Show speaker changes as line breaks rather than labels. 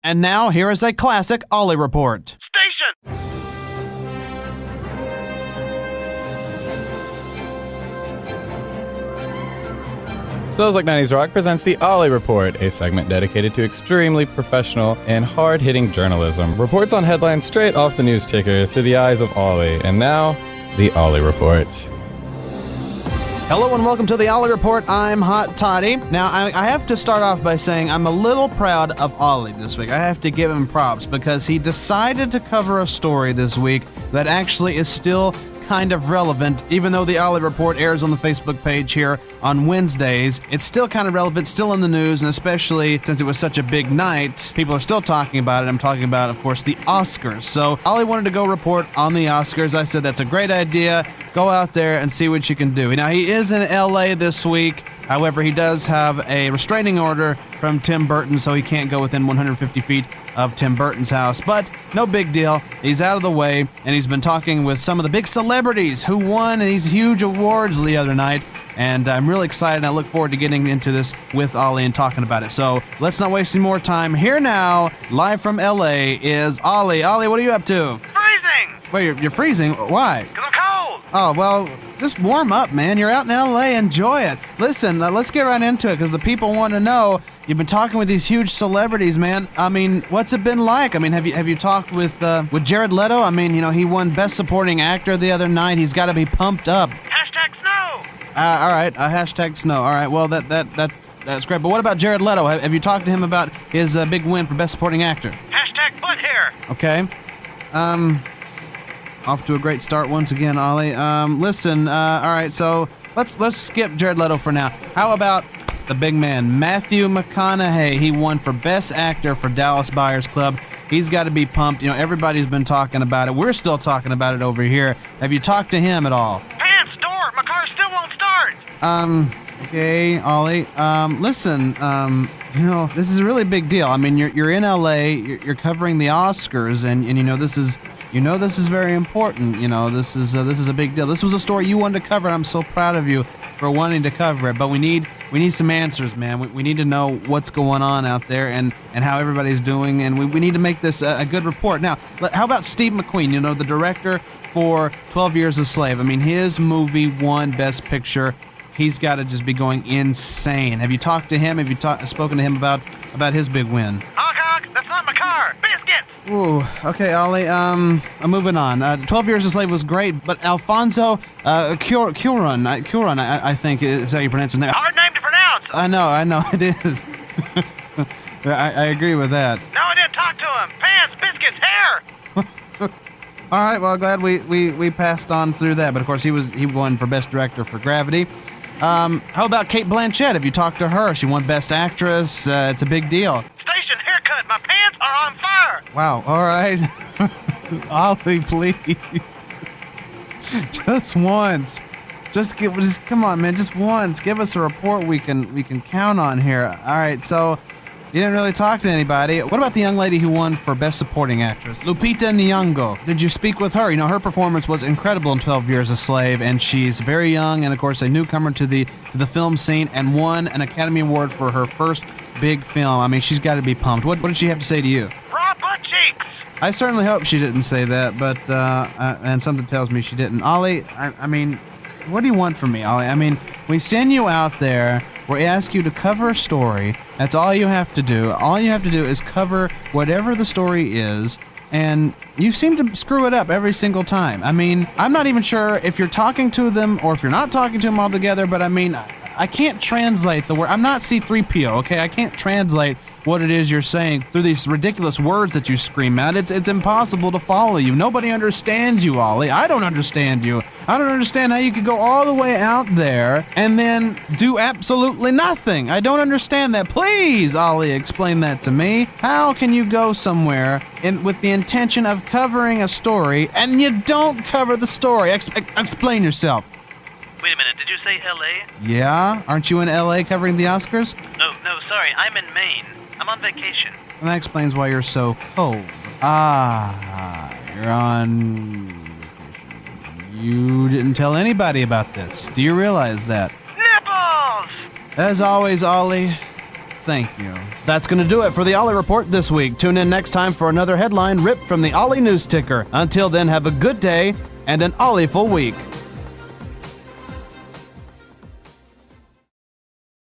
And now, here is a Classic Ollie Report.
Station!
Spells Like 90s Rock presents the Ollie Report, a segment dedicated to extremely professional and hard-hitting journalism. Reports on headlines straight off the news ticker through the eyes of Ollie. And now, the Ollie Report.
Hello and welcome to the Ollie Report. I'm Hot Toddy. Now, I have to start off by saying I'm a little proud of Ollie this week. I have to give him props because he decided to cover a story this week that actually is still kind of relevant, even though the Ollie Report airs on the Facebook page here on Wednesdays. It's still kind of relevant, still in the news, and especially since it was such a big night, people are still talking about it. I'm talking about, of course, the Oscars. So Ollie wanted to go report on the Oscars. I said, that's a great idea. Go out there and see what you can do. Now, he is in LA this week. However, he does have a restraining order from Tim Burton, so he can't go within 150 feet of Tim Burton's house. But no big deal. He's out of the way, and he's been talking with some of the big celebrities who won these huge awards the other night. And I'm really excited, and I look forward to getting into this with Ollie and talking about it. So let's not waste any more time. Here now, live from LA, is Ollie. Ollie, what are you up to?
Freezing!
Wait, you're freezing? Why?
Because I'm cold!
Oh, well, just warm up, man. You're out in L.A. Enjoy it. Listen, let's get right into it because the people want to know. You've been talking with these huge celebrities, man. I mean, what's it been like? I mean, have you talked with Jared Leto? I mean, you know, he won Best Supporting Actor the other night. He's got to be pumped up.
Hashtag snow!
All right, hashtag snow. All right, well, that's great. But what about Jared Leto? Have you talked to him about his big win for Best Supporting Actor?
Hashtag butt hair!
Okay. Off to a great start once again, Ollie. Listen, all right, so let's skip Jared Leto for now. How about the big man, Matthew McConaughey? He won for Best Actor for Dallas Buyers Club. He's got to be pumped. You know, everybody's been talking about it. We're still talking about it over here. Have you talked to him at all?
Pants, door! My car still won't start!
Okay, Ollie. Listen, you know, this is a really big deal. I mean, you're in LA, you're covering the Oscars, and you know this is very important. You know, this is a big deal. This was a story you wanted to cover, and I'm so proud of you for wanting to cover it. But we need some answers, man. We need to know what's going on out there and how everybody's doing, and we need to make this a good report. Now, how about Steve McQueen? You know, the director for 12 Years a Slave. I mean, his movie won Best Picture. He's got to just be going insane. Have you talked to him? Have you spoken to him about his big win?
Honk honk! That's not my car! Biscuits!
Ooh, okay, Ollie, I'm moving on. 12 Years a Slave was great, but Alfonso Cuarón, I think is how you pronounce his name.
Hard name to pronounce!
I know, it is. I agree with that.
No, I didn't talk to him! Pants, biscuits, hair!
All right, well, glad we passed on through that, but of course he won for Best Director for Gravity. How about Cate Blanchett? Have you talked to her? She won Best Actress. It's a big deal.
Station, haircut! My pants are on fire!
Wow, all right. Ollie, please. Just once. Just come on, man, just once. Give us a report we can count on here. All right, so you didn't really talk to anybody. What about the young lady who won for Best Supporting Actress? Lupita Nyong'o. Did you speak with her? You know, her performance was incredible in 12 Years a Slave, and she's very young and, of course, a newcomer to the film scene and won an Academy Award for her first big film. I mean, she's got to be pumped. What did she have to say to you?
Raw butt cheeks!
I certainly hope she didn't say that, but and something tells me she didn't. Ollie, I mean, what do you want from me, Ollie? I mean, we send you out there. We ask you to cover a story. That's all you have to do. All you have to do is cover whatever the story is, and you seem to screw it up every single time. I mean, I'm not even sure if you're talking to them or if you're not talking to them altogether, but I mean, I can't translate the word. I'm not C-3PO, okay? I can't translate what it is you're saying through these ridiculous words that you scream out. It's impossible to follow you. Nobody understands you, Ollie. I don't understand you. I don't understand how you could go all the way out there and then do absolutely nothing. I don't understand that. Please, Ollie, explain that to me. How can you go somewhere with the intention of covering a story and you don't cover the story? Explain yourself.
Wait a minute, did you say L.A.?
Yeah? Aren't you in L.A. covering the Oscars?
No, sorry, I'm in Maine. I'm on vacation.
And that explains why you're so cold. You're on vacation. You didn't tell anybody about this. Do you realize that?
Nipples!
As always, Ollie, Thank you. That's going to do it for the Ollie Report this week. Tune in next time for another headline ripped from the Ollie News Ticker. Until then, have a good day and an Ollie-ful week.